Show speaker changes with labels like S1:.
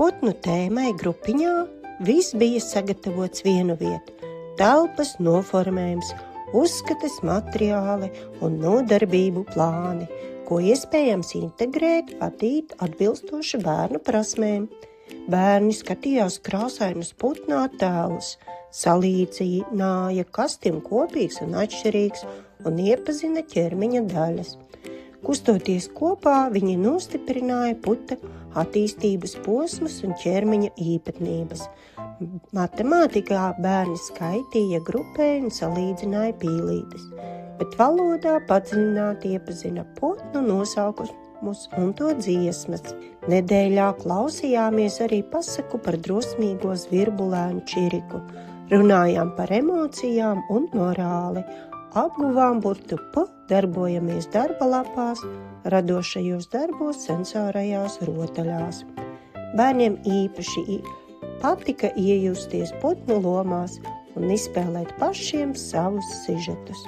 S1: Putnu tēmai grupiņā viss bija sagatavots vienu vietu, telpas noformējums, uzskates materiāli un nodarbību plāni, ko iespējams integrēt, vadīt atbilstoši bērnu prasmēm. Bērni skatījās krāsainus putnu attēlus, salīdzināja, kas tiem kopīgs un atšķirīgs, un iepazina ķermeņa daļas. Kustoties kopā, viņi nostiprināja puta attīstības posmus un ķermeņa īpatnības. Matemātikā bērni skaitīja, grupēja un salīdzināja pīlītes, bet valodā padziļināti iepazina putnu nosaukumus un to dziesmas. Nedēļā klausījāmies arī pasaku par drosmīgo zvirbulēnu čiriku, runājām par emocijām un morāli, apguvām burtu P, darbojamies darba lapās, radošajos darbos, sensorajās rotaļās. Bērniem īpaši patika iejusties putnu lomās un izspēlēt pašiem savus sižetus.